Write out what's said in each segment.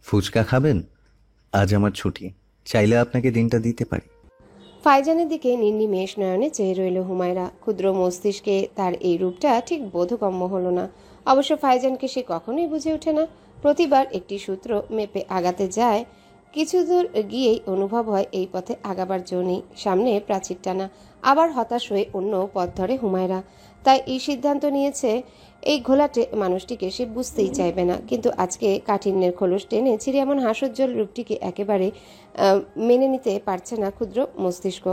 ফুচকা খাবেন? আজ আমার ছুটি, চাইলে আপনাকে দিনটা দিতে পারি। ফাইজানের দিকে নির্নিমেষ নয়নে চেয়ে রইল হুমায়রা। ক্ষুদ্র মস্তিষ্কে তার এই রূপটা ঠিক বোধগম্য হলো না। অবশ্য ফাইজানকে সে কখনোই বুঝে ওঠে না। প্রতিবার একটি সূত্র মেপে আগাতে যায়, কিছু দূর গিয়েই অনুভব হয় এই পথে আগাবার জো নেই, সামনে প্রাচীর টানা। আবার হতাশ হয়ে অন্য পথ ধরে হুমায়রা। তাই এই সিদ্ধান্ত নিয়েছে, এই ঘোলাটে মানুষটিকে সে বুঝতেই চাইবে না। কিন্তু আজকে কাঠিন্যের খোলস টেনে ছিঁড়ে এমন হাস্যোজ্জ্বল রূপটিকে একেবারে মেনে নিতে পারছে না ক্ষুদ্র মস্তিষ্ক।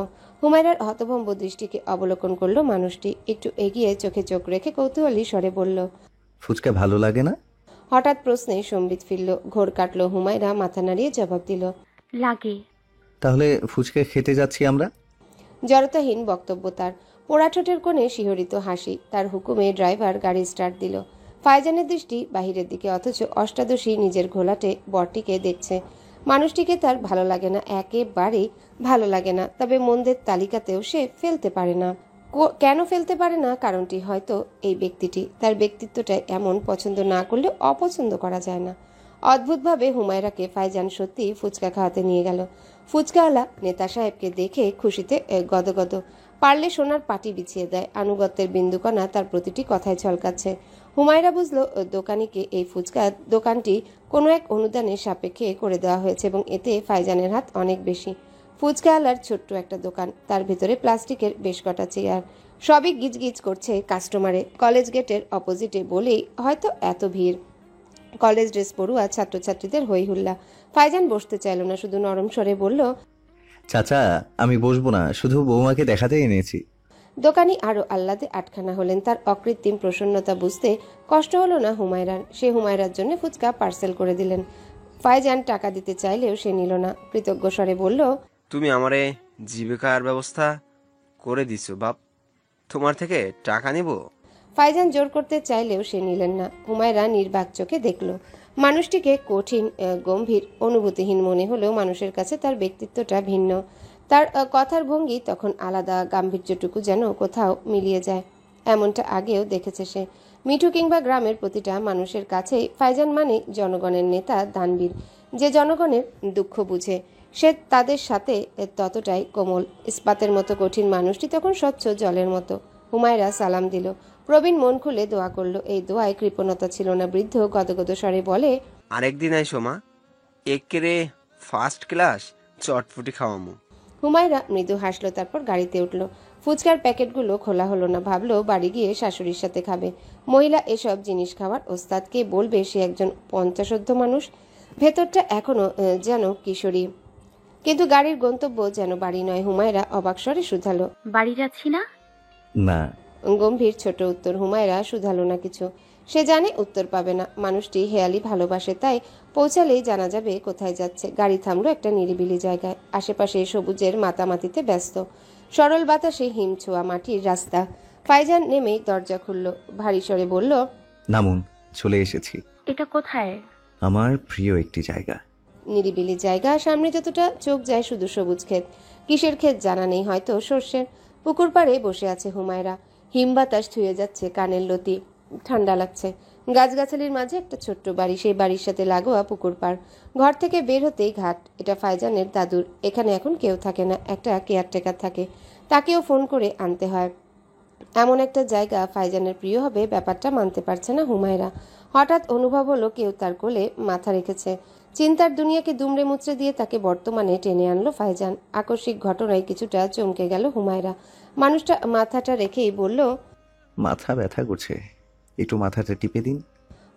হুমায়রার হতভম্ব দৃষ্টিকে অবলোকন করলো মানুষটি। একটু এগিয়ে চোখে চোখ রেখে কৌতূহলী স্বরে বলল, ফুচকা ভালো লাগে না? হঠাৎ প্রশ্নে সম্বিত ফিরল। ঘোর কাটল। হুমায়রা মাথা নাড়িয়ে জবাব দিল, লাগে। তাহলে ফুচকা খেতে যাচ্ছি আমরা। জড়তাহীন বক্তব্য তার। পোড়া ঠোঁটের কোণে শিহরিত হাসি। তার হুকুমে ড্রাইভার গাড়ি স্টার্ট দিল। ফাইজানের দৃষ্টি বাহিরের দিকে, অথচ অষ্টাদশী নিজের ঘোলাটে বরটিকে দেখছে। মানুষটিকে তার ভালো লাগে না, একেবারেই ভালো লাগে না। তবে মন্দের তালিকাতেও সে ফেলতে পারে না। কেন ফেলতে পারে না? কারণটি হয়তো এই ব্যক্তিটি। তার ব্যক্তিত্বটা এমন, পছন্দ না করলে অপছন্দ করা যায় না। অদ্ভুতভাবে হুমায়রাকে ফাইজান সত্যি ফুচকা খাওয়াতে নিয়ে গেল। ফুচকাওয়ালা নেতা সাহেবকে দেখে খুশিতে গদগদ। পারলে সোনার পাটি বিছিয়ে দেয়। আনুগত্যের বিন্দুকণা তার প্রতিটি কথায় ঝলকাচ্ছে। হুমায়রা বুঝল দোকানিকে এই ফুচকা দোকানটি কোনো এক অনুদানের সাপেক্ষে করে দেওয়া হয়েছে এবং এতে ফাইজানের হাত অনেক বেশি। ফুচকাওয়ালার ছোট্ট একটা দোকান, তার ভিতরে প্লাস্টিকের বেশ কটা চেয়ার, সবই গিজগিজ করছে কাস্টমারে। কলেজ গেটের অপোজিটে বলেই হয়তো এত ভিড়। কলেজ ড্রেস পড়ুয়া ছাত্রছাত্রীদের হই হুল্লা। ফাইজান বসতে চাইল না, শুধু নরম স্বরে বলল, চাচা, আমি বসবো না, শুধু বৌমাকে দেখাতে এনেছি। দোকানি আরো আহ্লাদে আটখানা হলেন। তার অকৃত্রিম প্রসন্নতা বুঝতে কষ্ট হলো না হুমায়রার। সে হুমায়রার জন্য ফুচকা পার্সেল করে দিলেন। ফাইজান টাকা দিতে চাইলেও সে নিল না। কৃতজ্ঞ স্বরে বলল, তুমি আমারে জীবিকার ব্যবস্থা করে দিছো বাপ, তোমার থেকে টাকা নিব? ফাইজান জোর করতে চাইলেও সে নিলেন না। হুমায়রা নির্বাক চোখে দেখল মানুষটিকে। কঠিন, গম্ভীর, অনুভূতিহীন মনে হলেও মানুষের কাছে তার ব্যক্তিত্বটা ভিন্ন। তার কথার ভঙ্গি তখন আলাদা, গাম্ভীর্যটুকু যেন কোথাও মিলিয়ে যায়। এমনটা আগেও দেখেছে সে। মিঠু কিংবা গ্রামের প্রতিটা মানুষের কাছেই ফাইজান মানে জনগণের নেতা, দানবীর, যে জনগণের দুঃখ বুঝে। সে তাদের সাথে ততটাই কোমল। ইস্পাতের মতো কঠিন মানুষটি তখন স্বচ্ছ জলের মতো। হুমায়রা সালাম দিল। প্রবীণ মন খুলে দোয়া করল। এই দোয়ায় কৃপণতা ছিল না। বৃদ্ধ গদগদ স্বরে বলে, আরেকদিন আইসো মা, একেরে ফার্স্ট ক্লাস চটফুটি খাওয়ামু। হুমায়রা মৃদু হাসলো, তারপর গাড়িতে উঠল। ফুচকার প্যাকেটগুলো খোলা হলো না। ভাবলো বাড়ি গিয়ে শাশুড়ির সাথে খাবে। মহিলা এসব জিনিস খাওয়ার ওস্তাদ। কে বলবে সে একজন পঞ্চাশোর্ধ্ব মানুষ? ভেতরটা এখনো যেন কিশোরী, কিন্তু গাড়ির গন্তব্য যেন বাড়ি নয়। হুমায়রা অবাক স্বরে শুধালো, বাড়ি যাচ্ছি না? না। গম্ভীর ছোট উত্তর। হুমায়রা শুধালো না কিছু। সে জানে উত্তর পাবে না। মানুষটি হেয়ালি ভালোবাসে, তাই পৌঁছালেই জানা যাবে কোথায় যাচ্ছে। গাড়ি থামলো একটা নিরিবিলি জায়গায়। আশেপাশে সবুজের মাতামাতিতে ব্যস্ত। সরল বাতাসে হিম ছোঁয়া মাটির রাস্তা। ফাইজান নেমেই দরজা খুলল। ভারী স্বরে বলল, নামুন, চলে এসেছি। এটা কোথায়? আমার প্রিয় একটি জায়গা। নিরিবিলি জায়গা। সামনে যতটা চোখ যায় শুধু সবুজ ক্ষেত। কিসের ক্ষেত জানা নেই, হয়তো সর্ষের। পুকুর পাড়ে বসে আছে হুমায়রা। হিম বাতাস ছুঁয়ে যাচ্ছে কানের লতি। ঠান্ডা লাগছে। গাছগাছালির মাঝে একটা ছোট্ট বাড়ি, সেই বাড়ির সাথে লাগোয়া পুকুর পাড়। ঘর থেকে বের হতেই ঘাট। এটা ফাইজানের দাদুর। এখানে এখন কেউ থাকে না, একটা কেয়ারটেকার থাকে। তাকেও ফোন করে আনতে হয়। এমন একটা জায়গা ফাইজানের প্রিয় হবে, ব্যাপারটা মানতে পারছে না হুমায়রা। হঠাৎ অনুভব হলো কেউ তার কোলে মাথা রেখেছে। চিন্তার দুনিয়াকে দুমড়ে মুচড়ে দিয়ে তাকে বর্তমানে টেনে আনলো ফাইজান। আকস্মিক ঘটনায় কিছুটা চমকে গেল হুমায়রা। মানুষটা মাথাটা রেখেই বলল, মাথা ব্যথা করছে, একটু মাথাটা টিপে দিন।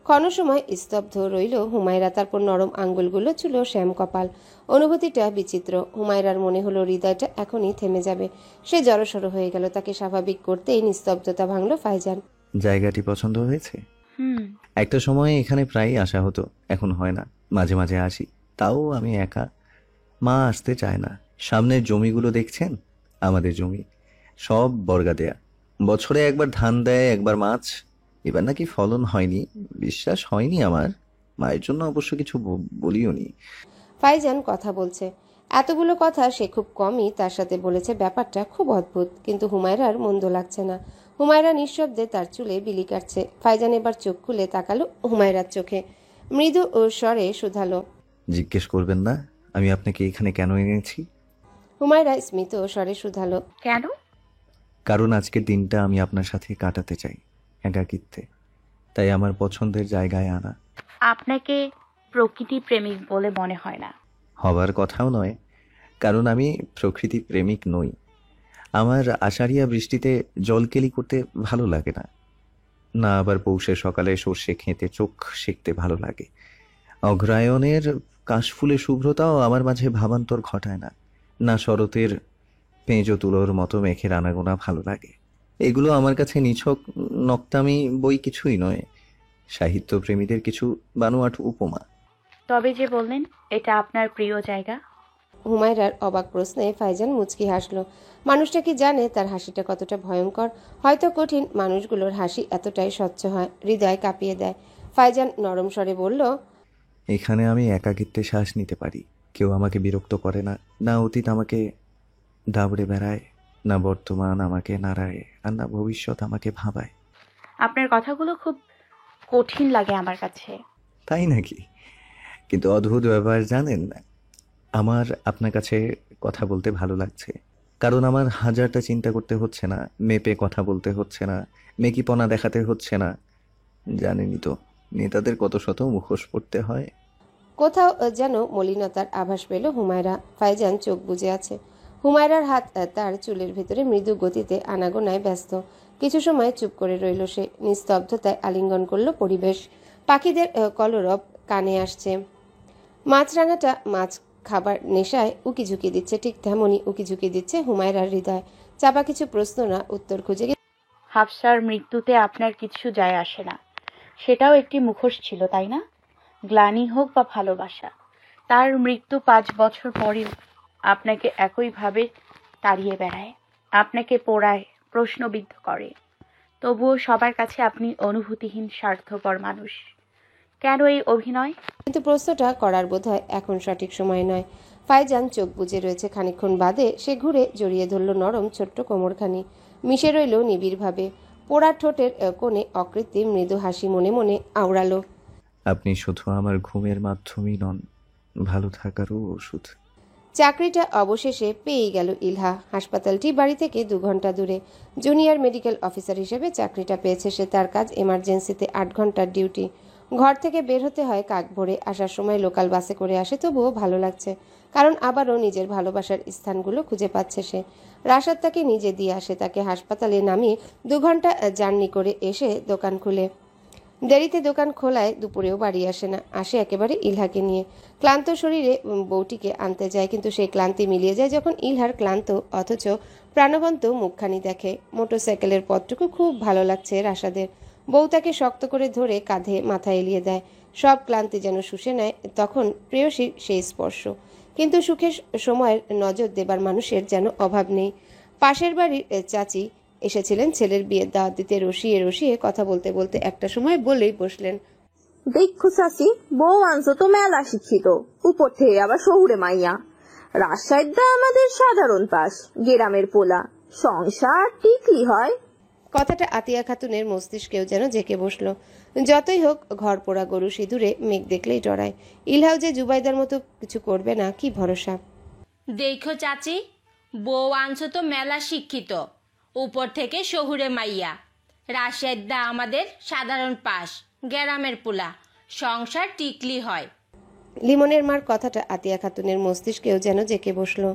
ক্ষণ সময় স্তব্ধ রইল হুমায়রা। তারপর নরম আঙ্গুলগুলো ছিল শ্যাম কপাল। অনুভূতিটা বিচিত্র। হুমায়রার মনে হলো হৃদয়টা এখনই থেমে যাবে। সে জড়সড় হয়ে গেল। তাকে স্বাভাবিক করতেই নিস্তব্ধতা ভাঙল ফাইজান। জায়গাটি পছন্দ হয়েছে? হুম। একটা সময় এখানে প্রায়ই আসা হতো, এখন হয় না। মাঝে মাঝে আসি, তাও আমি একা। মা আসতে চায় না। সামনের জমিগুলো দেখছেন? আমাদের জমি, সব বর্গা দেয়া। বছরে একবার ধান দেয়, একবার মাছ। এবার নাকি ফলন হয়নি। বিশ্বাস হয়নি আমার। মায়ের জন্য অবশ্য কিছু বলিও নি। ফাইজান কথা বলছে। এতগুলো কথা সে খুব কমই তার সাথে বলেছে। ব্যাপারটা খুব অদ্ভুত, কিন্তু হুমায়রার মন্দ লাগছে না। হুমায়রা নিঃশব্দে তার চুলে বিলি কাটছে। ফাইজান এবার চোখ খুলে তাকালো হুমায়রার চোখে, মৃদু ও স্বরে শুধালো। জিজ্ঞেস করবেন না আমি আপনাকে এখানে কেন এনেছি? হুমায়রা স্মিত স্বরে শুধালো। কেন? কারণ আজকের দিনটা আমি আপনার সাথে কাটাতে চাই, একাকিত্বে। তাই আমার পছন্দের জায়গায় আনা। আপনাকে প্রকৃতি প্রেমিক বলে মনে হয় না। হবার কথাও নয়, কারণ আমি প্রকৃতি প্রেমিক নই। আমার আষাঢ়িয়া বৃষ্টিতে জলকেলি করতে ভালো লাগে না, না আবার পৌষের সকালে সর্ষে খেতে চোখ সেঁকতে ভালো লাগে। অগ্রায়ণের কাশফুলের শুভ্রতাও আমার মাঝে ভাবান্তর ঘটায় না, না শরতের পেঁজো তুলোর মতো মেঘের আনাগোনা ভালো লাগে। এগুলো আমার কাছে নিছক নক্তামি বই কিছুই নয়, সাহিত্যপ্রেমীদের কিছু বানোয়াট উপমা। তবে যে বললেন এটা আপনার প্রিয় জায়গা। হুমায়রার অবাক প্রশ্নে ফাইজান মুচকি হাসল। মানুষটা কি জানে তার হাসিটা কতটা ভয়ঙ্কর? হয়তো কঠিন মানুষগুলোর হাসি এতটাই স্বচ্ছ হয়, হৃদয় কাঁপিয়ে দেয়। ফাইজান নরম স্বরে বলল। এখানে আমি একাকিত্বে শ্বাস নিতে পারি। কেউ আমাকে বিরক্ত করে না, না অতীত আমাকে দাবড়ে বেড়ায়, না বর্তমান আমাকে নাড়ায়, আর না ভবিষ্যৎ আমাকে ভাবায়। আপনার কথাগুলো খুব কঠিন লাগে আমার কাছে। তাই নাকি? কিন্তু অদ্ভুত ব্যাপার জানেন, আমার আপনার কাছে কথা বলতে ভালো লাগছে, কারণ আমার হাজারটা চিন্তা করতে হচ্ছে না, মেপে কথা বলতে হচ্ছে না, মেকিপনা দেখাতে হচ্ছে না। জানেনই তো নেতাদের কত শত মুখোশ পড়তে হয়। কোথাও যেন মলিনতার আভাস পেল হুমায়রা। ফাইজান চোখ বুজে আছে। হুমায়রার হাত তার চুলের ভেতরে মৃদু গতিতে আনাগোনায় ব্যস্ত। কিছু সময় চুপ করে রইল সে। নিস্তব্ধতায় আলিঙ্গন করল পরিবেশ। পাখিদের কলরব কানে আসছে। মাছরাঙাটা মাছ খাবার নেশায় উকিঝুঁকি দিচ্ছে, ঠিক তেমনই উকিঝুঁকি দিচ্ছে হুমায়রার হৃদয়। চাপা কিছু প্রশ্ন না উত্তর খুঁজে হাফসার মৃত্যুতে আপনার কিছু যায় আসে না। সেটাও একটি মুখোশ ছিল, তাই না? গ্লানি হোক বা ভালোবাসা, তার মৃত্যু 5 বছর পরেও আপনাকে একইভাবে তাড়িয়ে বেড়ায়, আপনাকে পোড়ায়, প্রশ্নবিদ্ধ করে। তবুও সবার কাছে আপনি অনুভূতিহীন স্বার্থপর মানুষ। কেন এই অভিনয়? কিন্তু প্রশ্নটা করার বোধহয় এখন সঠিক সময় নয়। ফাইজান চোখ বুজে রয়েছে। খানিকক্ষণ বাদে সে ঘুরে জড়িয়ে ধরল নরম ছোট্ট কোমরখানি। মিশে রইল নিবিড়ভাবে। পোড়া ঠোঁটের কোণে অকৃত্রিম মৃদু হাসি মনে মনে আওড়ালো। আপনি শুধু আমার ঘুমের মাধ্যমেই নন, ভালো থাকারও ওষুধ। চাকরিটা অবশেষে পেয়ে গেল ইলহা। হাসপাতালটি বাড়ি থেকে 2 ঘন্টা দূরে। জুনিয়র মেডিকেল অফিসার হিসেবে চাকরিটা পেয়েছে সে। তার কাজ এমার্জেন্সিতে 8 ঘন্টার ডিউটি। ঘর থেকে বের হতে হয় কাক ভোরে। আসার সময় লোকাল বাসে করে আসে, তবুও ভালো লাগছে, কারণ আবারও নিজের ভালোবাসার স্থানগুলো খুঁজে পাচ্ছে সে। রাশাদ তাকে নিজে দিয়ে আসে, তাকে হাসপাতালে নামিয়ে 2 ঘন্টা জার্নি করে এসে দোকান খুলে। দেরিতে দোকান খোলায় দুপুরেও বাড়ি আসে না, আসে একেবারে ইলহাকে নিয়ে। ক্লান্ত শরীরে বউটিকে আনতে যায়, কিন্তু সেই ক্লান্তি মিলিয়ে যায় যখন ইলহার ক্লান্ত অথচ প্রাণবন্ত মুখখানি দেখে। মোটরসাইকেলের পথটুকু খুব ভালো লাগছে রাশাদের। বউ তাকে শক্ত করে ধরে কাঁধে মাথা এলিয়ে দেয়। সব ক্লান্তি যেন শুষে নেয় তখন প্রেয়সীর সেই স্পর্শ। কিন্তু সুখের সময়ের নজর দেবার মানুষের যেন অভাব নেই। পাশের বাড়ির চাচি এসেছিলেন ছেলের বিয়ের দাওয়াত দিতে। রসিয়ে রসিয়ে কথা বলতে বলতে একটা সময় বলেই বসলেন। দেখো চাষি, বউ আনছো তো মেলা শিক্ষিত, উপর থেকে আবার শহুরে মাইয়া। রাজশাহীটা আমাদের সাধারণ পাস, গ্রামের পোলা, সংসার টিকলি হয়। কথাটা আতিয়া খাতুনের মস্তিষ্কেও যেন জেঁকে বসলো। যতই হোক ঘর পোড়া গরু সিঁদুরে মেঘ দেখলেই ডরায়। ইলহাও যে জুবাইদার মতো কিছু করবে না, কি ভরসা। দেখো চাচি, বউ আনছো তো মেলা শিক্ষিত, উপর থেকে শহুরে মাইয়া। রাশেদা আমাদের সাধারণ পাস, গ্রামের পোলা, সংসার টিকলি হয়। লিমনের মার কথাটা আতিয়া খাতুনের মস্তিষ্কেও যেন জেঁকে বসলো।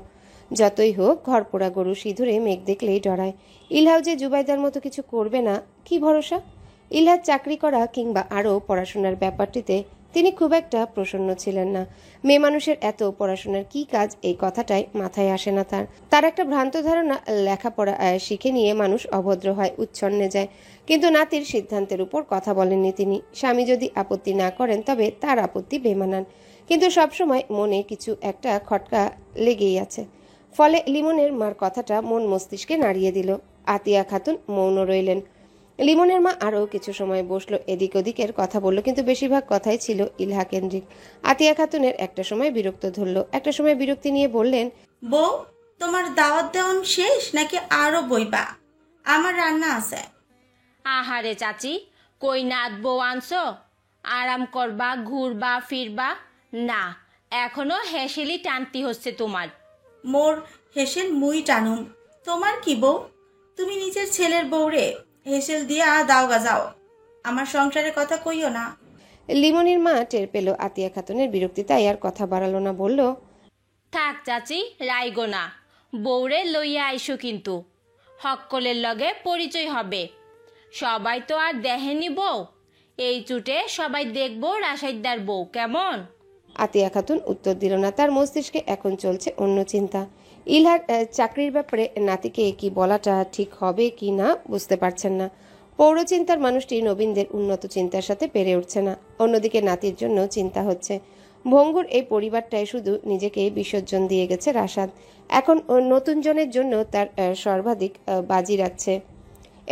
যতই হোক ঘর পোড়া গরু সিঁদুরে মেঘ দেখলেই ডরায়। ইলহাও যে জুবাইদার মতো কিছু করবে না, কি ভরসা। ইলহার চাকরি করা কিংবা আরও পড়াশোনার ব্যাপারটিতে তিনি খুব একটা প্রসন্ন ছিলেন না। মেয়ে মানুষের এত পড়াশোনার কি কাজ, এই কথাটাই মাথায় আসে না তার একটা ভ্রান্ত ধারণা, লেখাপড়া শিখে নিয়ে মানুষ অভদ্র হয়, উচ্ছন্নে যায়। কিন্তু নাতির সিদ্ধান্তের উপর কথা বলেননি তিনি। স্বামী যদি আপত্তি না করেন তবে তার আপত্তি বেমানান, কিন্তু সবসময় মনে কিছু একটা খটকা লেগেই আছে। ফলে লিমনের মার কথাটা মন মস্তিষ্কে নাড়িয়ে দিল। আতিয়া খাতুন মৌন রইলেন। লিমনের মা আরও কিছু সময় বসলো, এদিক ওদিকের কথা বলল, কিন্তু বেশিরভাগ কথাই ছিল ইলহা কেন্দ্রিক। আতিয়া খাতুনের একটা সময় বিরক্ত ধরল, একটা সময় বিরক্তি নিয়ে বললেন, বউ, তোমার দাওয়াত দেওয়ান শেষ নাকি আরো বইবা? আমার রান্না আছে। আহারে চাচি, কই নাত বউ আনছো? আরাম করবা, ঘুরবা ফিরবা? না, এখনো হেসেলি টানতি হচ্ছে তোমার। মোর হেসেল মুই টানুম, তোমার কি বউ? তুমি নিজের ছেলের বউরে হেসেল দিয়া দাওগা যাও, আমার সংসারের কথা কইও না। লিমনের মা টের পেল আতিয়া খাতুনের বিরক্তি, তাই আর কথা বাড়ালো না, বলল, থাক চাচি, রাইগো না। বউরে লইয়া আইসো কিন্তু, হক্কলের লগে পরিচয় হবে। সবাই তো আর দেখেনি বউ, এই চুটে সবাই দেখবো রাশাইদার বউ কেমন। আতিয়া খাতুন উত্তর দিল না। তার মস্তিষ্কে এখন চলছে অন্য চিন্তা। ইলহার চাকরির ব্যাপারে নাতিকে কি বলাটা ঠিক হবে কি না বুঝতে পারছেন না। পৌরচিন্তার মানুষটি নবীনদের উন্নত চিন্তার সাথে পেরে উঠছে না। অন্যদিকে নাতির জন্য চিন্তা হচ্ছে। ভঙ্গুর এই পরিবারটায় শুধু নিজেকে বিসর্জন দিয়ে গেছে রাশাদ। এখন নতুন জনের জন্য তার সর্বাধিক বাজি রাখছে।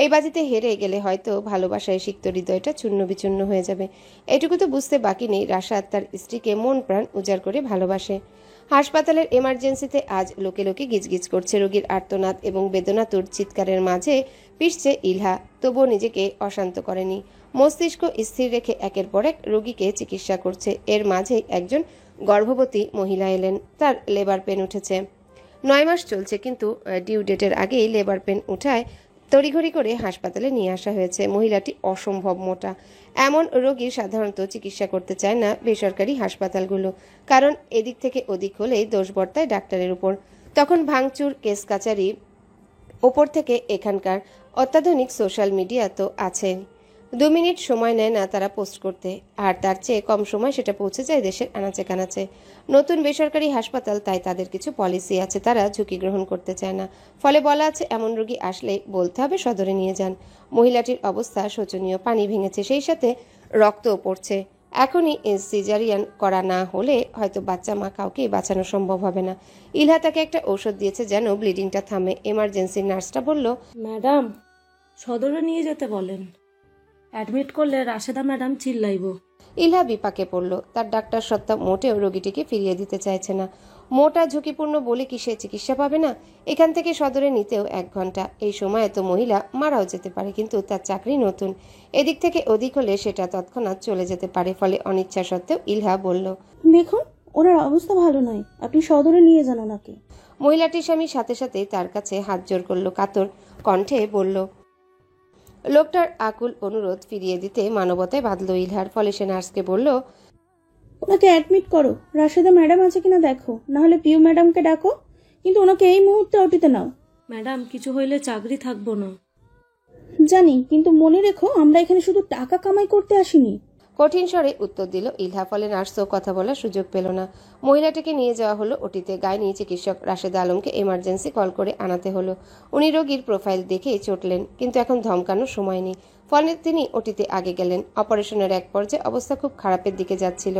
এই বাজিতে হেরে গেলে হয়তো ভালোবাসায় সিক্ত হৃদয়টা চূর্ণ বিচূর্ণ হয়ে যাবে। এটুকু তো বুঝতে বাকি নেই, রাশাদ তার স্ত্রীকে মন প্রাণ উজাড় করে ভালোবাসে। হাসপাতালের এমার্জেন্সিতে আজ লোকে লোকে গিজগিজ করছে। রোগীর আর্তনাদ এবং বেদনাতুর চিৎকারের মাঝে পিষছে ইলহা, তবুও নিজেকে অশান্ত করেনি। মস্তিষ্ক স্থির রেখে একের পর এক রোগীকে চিকিৎসা করছে। এর মাঝেই একজন গর্ভবতী মহিলা এলেন। তার লেবার পেন উঠেছে। 9 মাস চলছে, কিন্তু ডিউ ডেটের আগেই লেবার পেন উঠায় তড়িঘড়ি করে হাসপাতালে নিয়ে আসা হয়েছে। মহিলাটি অসম্ভব মোটা। এমন রোগীর সাধারণত চিকিৎসা করতে চায় না বেসরকারি হাসপাতালগুলো, কারণ এদিক থেকে ওদিক হলেই দোষ বর্তায় ডাক্তারের উপর। তখন ভাঙচুর, কেস কাচারি, ওপর থেকে এখানকার অত্যাধুনিক সোশ্যাল মিডিয়া তো আছে। 2 মিনিট সময় নেয় না তারা পোস্ট করতে, আর তার চেয়ে কম সময় সেটা পৌঁছে যায় দেশের আনাচে কানাচে। নতুন বেসরকারি হাসপাতাল, তাই তাদের কিছু পলিসি আছে, তারা ঝুঁকি গ্রহণ করতে চায় না। ফলে বলা আছে এমন রোগী আসলে বলতে হবে সদরে নিয়ে যান। মহিলাটির অবস্থা শোচনীয়, পানি ভেঙেছে, সেই সাথে রক্তও পড়ছে। এখনই সিজারিয়ান করা না হলে হয়তো বাচ্চা মা কাউকেই বাঁচানো সম্ভব হবে না। ইলহা তাকে একটা ঔষধ দিয়েছে যেন ব্লিডিংটা থামে। এমার্জেন্সি নার্সটা বলল, ম্যাডাম, সদরে নিয়ে যেতে বলেন, অ্যাডমিট করলে রাশেদা ম্যাডাম চিল্লাইব। ইলহা বিপাকে পড়ল। তার ডাক্তার সত্তা মোটেও রোগীটিকে ফিরিয়ে দিতে চাইছে না। মোটা ঝুঁকিপূর্ণ বলে কি সে চিকিৎসা পাবে না? এখান থেকে সদরে নিতেও 1 ঘন্টা। এই সময়ে তো মহিলা মারাও যেতে পারে, কিন্তু তার চাকরি নতুন। এদিক থেকে ওদিক হলে সেটা তৎক্ষণাৎ চলে যেতে পারে। ফলে অনিচ্ছা সত্ত্বেও ইলহা বলল, দেখুন, ওনার অবস্থা ভালো নয়, আপনি সদরে নিয়ে যান ওনাকে। মহিলাটির স্বামী সাথে সাথে তার কাছে হাত জোর করল, কাতর কণ্ঠে বলল। লোকটার আকুল অনুরোধ ফিরিয়ে দিতে মানবতায় বাঁধল ইলহার। ফলে সে নার্সকে বলল, ওনাকে অ্যাডমিট করো, রাশেদা ম্যাডাম আছে কিনা দেখো, না হলে পিউ ম্যাডামকে ডাকো, কিন্তু ওনাকে এই মুহূর্তে ওটিতে নাও। ম্যাডাম, কিছু হইলে চাকরি থাকবো না। জানি, কিন্তু মনে রেখো আমরা এখানে শুধু টাকা কামাই করতে আসিনি। কঠিন স্বরে উত্তর দিল ইলহা। ফলে নার্সও কথা বলার সুযোগ পেল না। মহিলাটিকে নিয়ে যাওয়া হলো ওটিতে। গাইনি চিকিৎসক রাশেদা আলমকে এমার্জেন্সি কল করে আনাতে হলো। উনি রোগীর প্রোফাইল দেখেই চটলেন, কিন্তু এখন ধমকানোর সময় নেই। ফলে তিনি ওটিতে আগে গেলেন। অপারেশনের এক পর্যায়ে অবস্থা খুব খারাপের দিকে যাচ্ছিল।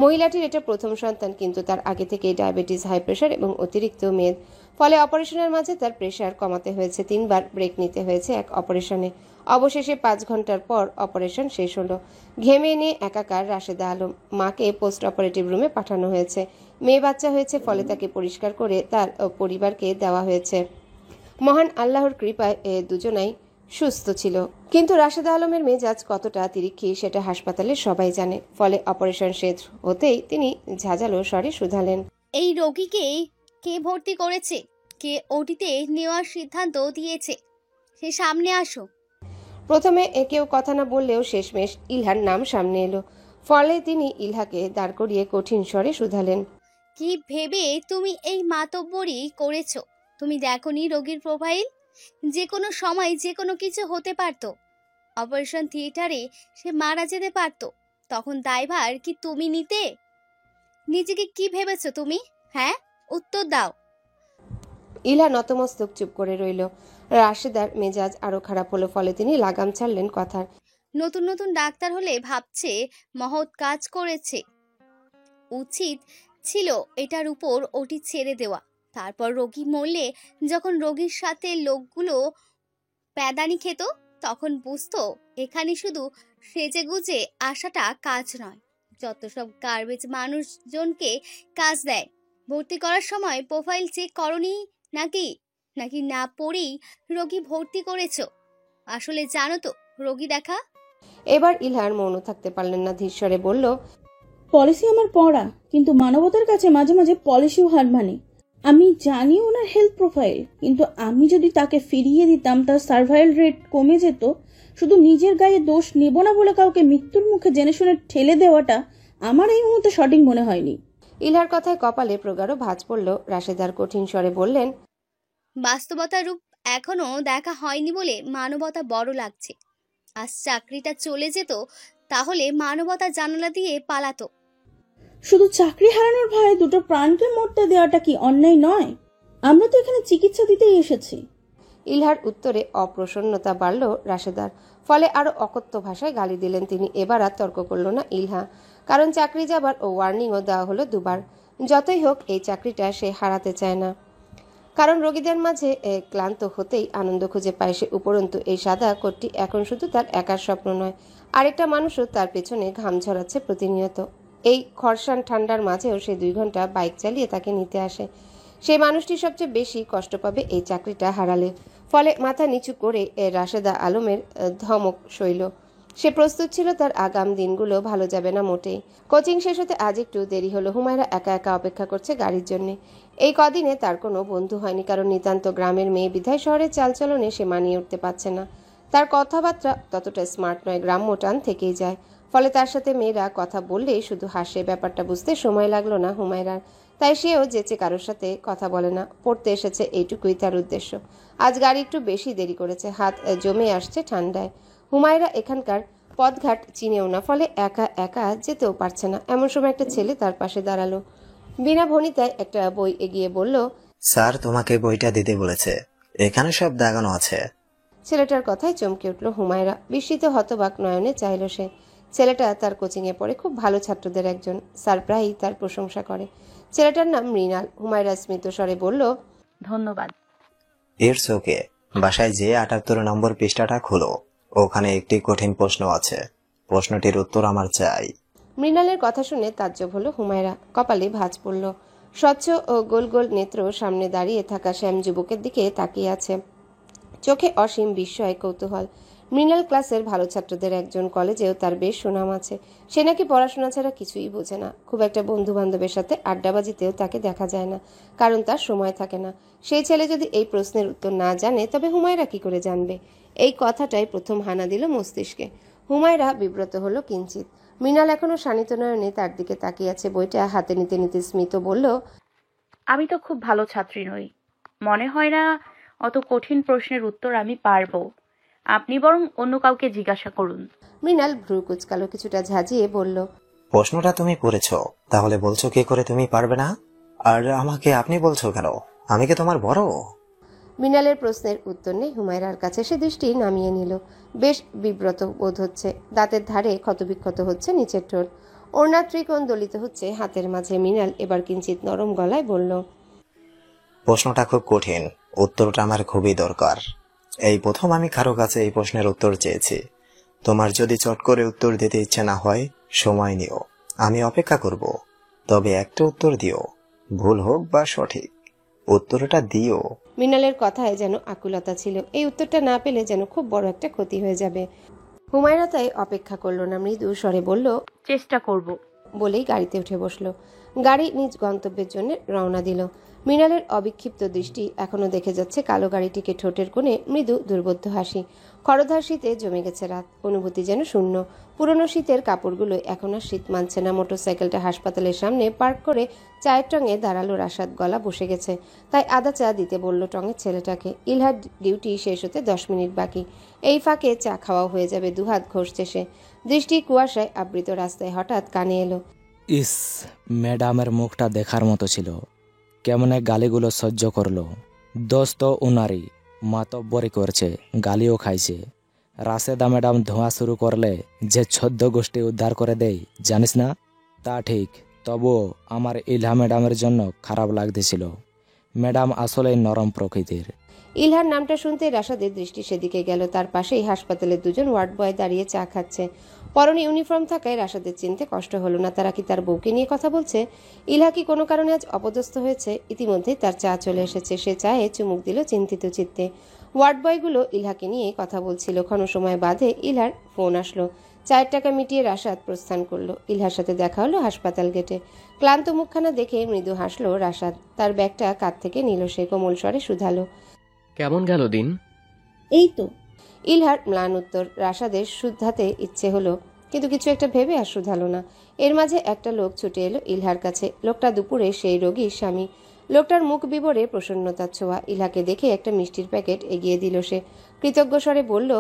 মহিলাটির এটা প্রথম সন্তান, কিন্তু তার আগে থেকেই ডায়াবেটিস, হাই প্রেশার এবং অতিরিক্ত মেদ। ফলে অপারেশনের মাঝে তার প্রেশার কমাতে হয়েছে, 3 বার ব্রেক নিতে হয়েছে এক অপারেশনে। অবশেষে 5 ঘন্টার পর অপারেশন শেষ হলো। ঘেমে নিয়ে একাকার রাশেদা আলম। মাকে পোস্ট অপারেটিভ রুমে পাঠানো হয়েছে। মেয়ে বাচ্চা হয়েছে, ফলে তাকে পরিষ্কার করে তার পরিবারকে দেওয়া হয়েছে। মহান আল্লাহর কৃপায় দুজনাই সুস্থ ছিল, কিন্তু রাশেদা আলমের মেজাজ কতটা তিরিক্ষি সেটা হাসপাতালে সবাই জানে। ফলে অপারেশন শেষ হতেই তিনি ঝাঁঝালো স্বরে শুধালেন, এই রোগীকে কে ভর্তি করেছে? কে ওটিতে নেওয়ার সিদ্ধান্ত দিয়েছে? সে সামনে আসো। প্রথমে কেউ কথা না বললেও শেষমেশ ইলহার নাম সামনে এলো। ফলে তিনি ইলহাকে দাঁড় করিয়ে কঠিন স্বরে শুধালেন, কি ভেবে তুমি এই মাতব্বরি করেছো? তুমি দেখোনি রোগীর প্রোফাইল? যে কোনো সময় যে কোনো কিছু হতে পারতো। অপারেশন থিয়েটারে সে মারা যেতে পারতো। তখন দায়ভার কি তুমি নিতে? নিজেকে কি ভেবেছো তুমি? হ্যাঁ, উত্তর দাও। ইলহা নতমস্তক চুপ করে রইল। রাশেদার মেজাজ আরো খারাপ হলো। ফলে তিনি লাগাম ছাড়লেন কথার। নতুন নতুন ডাক্তার হলে ভাবছে মহৎ কাজ করেছে। উচিত ছিল এটার উপর ওটি ছেড়ে দেওয়া। তারপর রোগী মরলে যখন রোগীর সাথে লোকগুলো প্যাদানি খেত, তখন বুঝতো এখানে শুধু সেজেগুজে আসাটা কাজ নয়। যত সব গার্বেজ মানুষজনকে কাজ দেয়। ভর্তি করার সময় প্রোফাইল চেক করনি নাকি? নাকি না পড়েই রোগী ভর্তি করেছো? আসলে জানো তো রোগী দেখা। এবার ইলহার মৌন থাকতে পারলেন না, ধীরস্বরে বলল, পলিসি আমার পড়া, কিন্তু মানবতার কাছে মাঝে মাঝে পলিসিও হার মানে। আমি জানি ওনার হেলথ প্রোফাইল, কিন্তু আমি যদি তাকে ফিরিয়ে দিতাম তার সার্ভাইভাল রেট কমে যেত। শুধু নিজের গায়ে দোষ নেব না বলে কাউকে মৃত্যুর মুখে জেনে শুনে ঠেলে দেওয়াটা আমার এই মুহূর্তে সঠিক মনে হয়নি। ইলহার কথায় কপালে প্রগাঢ় ভাঁজ পড়ল। রাশেদার কঠিন স্বরে বললেন, বাস্তবতার রূপ এখনো দেখা হয়নি বলে মানবতা বড় লাগছে। আজ চাকরিটা চলে যেত, তাহলে মানবতা জানালা দিয়ে পালাতো। শুধু চাকরি হারানোর ভয়ে দুটো প্রাণকে মরতে দেওয়াটা কি অন্যায় নয়? আমরা তো এখানে চিকিৎসা দিতেই এসেছি। ইলহার উত্তরে অপ্রসন্নতা বাড়ল রাশেদার, ফলে আরো অকথ্য ভাষায় গালি দিলেন তিনি। এবার আর তর্ক করল না ইলহা, কারণ চাকরি যাবার ও ওয়ার্নিংও দেওয়া হলো দুবার। যতই হোক এই চাকরিটা সে হারাতে চায় না, কারণ রোগীদের মাঝে ক্লান্ত হতেই আনন্দ খুঁজে পায় সে। উপরন্তু এই সাদা কোটটি এখন শুধু তার একার স্বপ্ন নয়, আরেকটা মানুষও তার পেছনে ঘাম ঝরাচ্ছে প্রতিনিয়ত। এই খরসান ঠান্ডার মাঝেও সে 2 ঘন্টা বাইক চালিয়ে তাকে নিতে আসে। সেই মানুষটি সবচেয়ে বেশি কষ্ট পাবে এই চাকরিটা হারালে। ফলে মাথা নিচু করে রাশেদা আলমের ধমক সইল। সে প্রস্তুত ছিল তার আগাম দিনগুলো ভালো যাবে না মোটেই। কোচিং শেষ হতে আজ একটু দেরি হলো। হুমায়রা একা একা অপেক্ষা করছে গাড়ির জন্য। এই কদিনে তার কোনো বন্ধু হয়নি, কারণ নিতান্ত গ্রামের মেয়ে বিধায় শহরের চালচলনে সে মানিয়ে উঠতে পারছে না। তার কথাবার্তা ততটা স্মার্ট নয়, গ্রাম্য টান থেকেই যায়। ফলে তার সাথে মেয়েরা কথা বললেই শুধু হাসে। ব্যাপারটা বুঝতে সময় লাগলো না হুমায়রার, তাই সেও যেচে কারোর সাথে কথা বলে না। পড়তে এসেছে, এইটুকুই তার উদ্দেশ্য। আজ গাড়ি একটু বেশি দেরি করেছে, হাত জমে আসছে ঠান্ডায়। হুমায়রা এখানকার পথঘাট চিনেও না, ফলে একা একা যেতেও পারছে না। এমন সময় একটা ছেলে তার পাশে দাঁড়ালো। বিনা ভনিতায় একটা বই এগিয়ে বলল, স্যার তোমাকে বইটা দিতে বলেছে, এখানে সব দাগানো আছে। ছেলেটার কথায় চমকে উঠল হুমায়রা। বিস্মিত হতবাক নয়নে চাইল সে। ছেলেটা তার কোচিংয়ে পড়ে, খুব ভালো ছাত্রদের একজন। স্যার প্রায়ই তার প্রশংসা করে। ছেলেটার নাম মৃণাল। হুমায়রা স্মিত স্বরে বলল, ধন্যবাদ। It's okay. বাসায় যে 78 নম্বর পৃষ্ঠাটা খোলো, ওখানে একটি কঠিন প্রশ্ন আছে। প্রশ্নটির উত্তর আমার চাই। মৃণালের কথা শুনে তাজ্জব হলো হুমায়রা। কপালে ভাঁজ পড়ল। স্বচ্ছ ও গোল গোল নেত্র সামনে দাঁড়িয়ে থাকা শ্যাম যুবকের দিকে তাকিয়ে আছে, চোখে অসীম বিস্ময়, কৌতূহল। মৃণাল ক্লাসের ভালো ছাত্রদের একজন, কলেজেও তার বেশ সুনাম আছে। সে নাকি পড়াশোনা ছাড়া কিছুই বোঝে না। খুব একটা বন্ধু বান্ধবের সাথে আড্ডাবাজিতেও তাকে দেখা যায় না, কারণ তার সময় থাকে না। সেই ছেলে যদি এই প্রশ্নের উত্তর না জানে, তবে হুমায়রা কি করে জানবে? এই কথাটাই প্রথম হানা দিল মস্তিষ্কে। হুমায়রা বিব্রত হলো কিঞ্চিত। মৃণাল এখনো শানিত নয়নে তার দিকে তাকিয়ে আছে। বইটা হাতে নিতে নিতে স্মিত বলল, আমি তো খুব ভালো ছাত্রী নই, মনে হয় না অত কঠিন প্রশ্নের উত্তর আমি পারবো। আপনি বরং অন্য কাউকে জিজ্ঞাসা করুন। মৃণাল ভ্রু কুচকালো, কিছুটা ঝাঁঝিয়ে বলল, প্রশ্নটা তুমি পড়েছো, তাহলে বলছো কি করে তুমি পারবে না? আর আমাকে আপনি বলছো কেন? আমি কি তোমার বড়? মৃণালের প্রশ্নের উত্তর নেই হুমায়রার কাছে। সে দৃষ্টি নামিয়ে নিল। বেশ বিব্রত বোধ হচ্ছে। দাঁতের ধারে ক্ষতবিক্ষত হচ্ছে নিচের ঠোঁট। ওড়নার ত্রিকোণ দলিত হচ্ছে হাতের মাঝে। মৃণাল এবার কিঞ্চিত নরম গলায় বলল, প্রশ্নটা খুব কঠিন, উত্তরটা আমার খুবই দরকার। এই প্রথম আমি কারো কাছে এই প্রশ্নের উত্তর চেয়েছি। তোমার যদি চট করে উত্তর দিতে ইচ্ছে না হয়, সময় নিও, আমি অপেক্ষা করব। তবে একটা উত্তর দিও, ভুল হোক বা সঠিক, উত্তরটা দিও। মৃণালের কথায় যেন আকুলতা ছিল। এই উত্তরটা না পেলে যেন খুব বড় একটা ক্ষতি হয়ে যাবে। হুমায়রা তাই অপেক্ষা করলো না, মৃদু স্বরে বলল, চেষ্টা করব। বলেই গাড়িতে উঠে বসলো। গাড়ি নিজ গন্তব্যের জন্য রওনা দিল। মৃণালের অবিক্ষিপ্ত দৃষ্টি এখনো দেখে যাচ্ছে কালো গাড়িটিকে। ঠোঁটের কোণে মৃদু দুর্বোধ্য হাসি। খরধার শীতে জমে গেছে রাত, অনুভূতি যেন শূন্য। পুরনো শীতের কাপড়গুলো এখন আর শীত মানছে না। মোটরসাইকেলটা হাসপাতালের সামনে পার্ক করে চায়ের টঙে দাঁড়ালো রাশাদ। গলা বসে গেছে, তাই আদা চা দিতে বলল টঙের ছেলেটাকে। ইলহার ডিউটি শেষ হতে 10 মিনিট বাকি। এই ফাঁকে চা খাওয়াও হয়ে যাবে। দুহাত ঘষছে সে। দৃষ্টি কুয়াশায় আবৃত রাস্তায় হঠাৎ কানে এলো, ইস, ম্যাডামের মুখটা দেখার মতো ছিল। কেমনে গালিগুলো সহ্য করলো। দোস্ত উনারি মাতব্বরি করছে, গালিও খাইছে। রাশেদা ম্যাডাম ধোঁয়া শুরু করলে যে 14 গোষ্ঠী উদ্ধার করে দেয়, জানিস না? তা ঠিক, তবুও আমার ইলহা ম্যাডামের জন্য খারাপ লাগতেছিল। ম্যাডাম আসলে নরম প্রকৃতির। ইলহার নামটা শুনতে রাশাদের দৃষ্টি সেদিকে গেল। তার পাশেই হাসপাতালের 2জন ওয়ার্ড বয় দাঁড়িয়ে চা খাচ্ছে। পরনে ইউনিফর্ম থাকায় রাশাদের চিনতে কষ্ট হলো না। তারা কি তার বউকে নিয়ে কথা বলছে? ইলহা কি কোনো কারণে আজ অপদস্থ হয়েছে? ইতিমধ্যেই তার চা চলে এসেছে। সে চায়ে চুমুক দিল চিন্তিত চিত্তে। ওয়ার্ড বয়গুলো ইলহাকে নিয়ে কথা বলছিল। ক্ষণ সময় বাদে ইলহার ফোন আসলো। চায়ের টাকা মিটিয়ে রাশাদ প্রস্থান করলো। ইলহার সাথে দেখা হলো হাসপাতাল গেটে। ক্লান্ত মুখখানা দেখে মৃদু হাসলো রাশাদ। তার ব্যাগটা কাঁধ থেকে নিল সে, কোমল স্বরে শুধালো, কেমন গেল দিন? এই তো। ইলহার ম্লান উত্তর। রাশাদের শুধাতে ইচ্ছে হলো, কিন্তু কিছু একটা ভেবে আর শুধালো না। এর মাঝে একটা লোক ছুটে এলো ইলহার কাছে। লোকটা দুপুরে সেই রোগীর স্বামী। লোকটার মুখ বিবরে প্রসন্নতার ছোঁয়া। ইলহাকে দেখে একটা মিষ্টির প্যাকেট এগিয়ে দিল সে। কৃতজ্ঞ স্বরে বলল,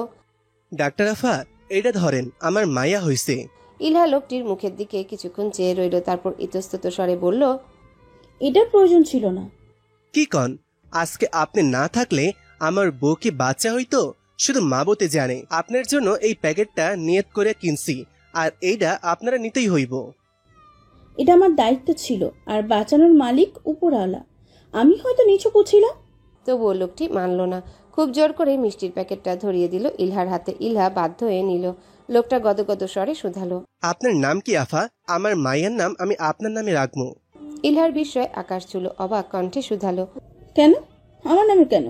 ডাক্তার আফা, এটা ধরেন, আমার মায়া হইছে। ইলহা লোকটির মুখের দিকে কিছুক্ষণ চেয়ে রইল, তারপর ইতস্তত স্বরে বলল, এটার প্রয়োজন ছিল না। কি কন, আজকে আপনি না থাকলে আমার বউ কি বাচ্চা হইতো? শুধু মা বলতে জানে। আপনার জন্য এই প্যাকেটটা নিয়ত করে কিনছি, আর এইটা আপনারা নিতেই হইব। এটা আমার দায়িত্ব ছিল, আর বাঁচানোর মালিক উপরওয়ালা। আমি হয়তো নিছক ছিলাম। তবুও লোকটি মানল না। খুব জোর করে মিষ্টির প্যাকেটটা ধরিয়ে দিল ইলহার হাতে। ইলহা বাধ্য হয়ে নিল। লোকটা গদগদ স্বরে শুধালো, আপনার নাম কি আফা? আমার মায়ের নাম আমি আপনার নামে রাখবো। ইলহার বিস্ময় আকাশ ছুলো। অবাক কণ্ঠে শুধালো, কেন? আমার নামে কেন?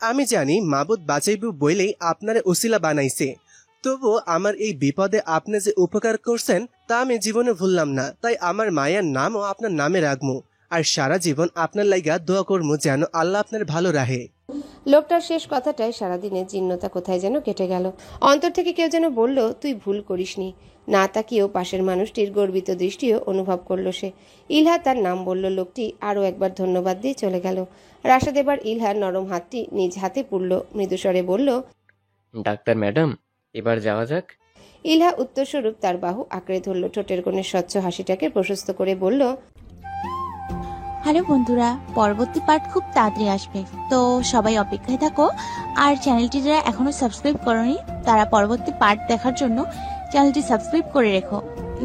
আমি জানি মাবুদ বাঁচাইব বইলেই আপনারে ওসিলা বানাইছে, তবু আমার এই বিপদে আপনি যে উপকার করছেন তা আমি জীবনে ভুললাম না। তাই আমার মায়ের নামও আপনার নামে রাখবো, আর সারা জীবন আপনার লাইগা দোয়া করবো যেন আল্লাহ আপনার ভালো রাখে। লোকটার শেষ কথাটায় সারাদিনের জীর্ণতা কোথায় যেন কেটে গেল। অন্তর থেকে কেউ যেন বলল, তুই ভুল করিসনি। না তাকিয়েও পাশের মানুষটির গর্বিত দৃষ্টিও অনুভব করলো সে। ইলহা তার নাম বলল। লোকটি আরও একবার ধন্যবাদ দিয়ে চলে গেল। রাশাদ এবার ইলহার নরম হাতটি নিজ হাতে পুরল। মৃদুস্বরে বলল, ডাক্তার ম্যাডাম, এবার যাওয়া যাক। ইলহা উত্তরস্বরূপ তার বাহু আঁকড়ে ধরল। ঠোঁটের কোণে স্বচ্ছ হাসিটাকে প্রশস্ত করে বলল, হ্যালো বন্ধুরা, পরবর্তী পার্ট খুব তাড়াতাড়ি আসবে, তো সবাই অপেক্ষায় থাকো। আর চ্যানেলটি যারা এখনো সাবস্ক্রাইব করনি তারা পরবর্তী পার্ট দেখার জন্য চ্যানেলটি সাবস্ক্রাইব করে রেখো।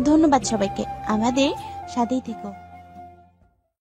ধন্যবাদ সবাইকে, আমাদের সাথেই থেকো।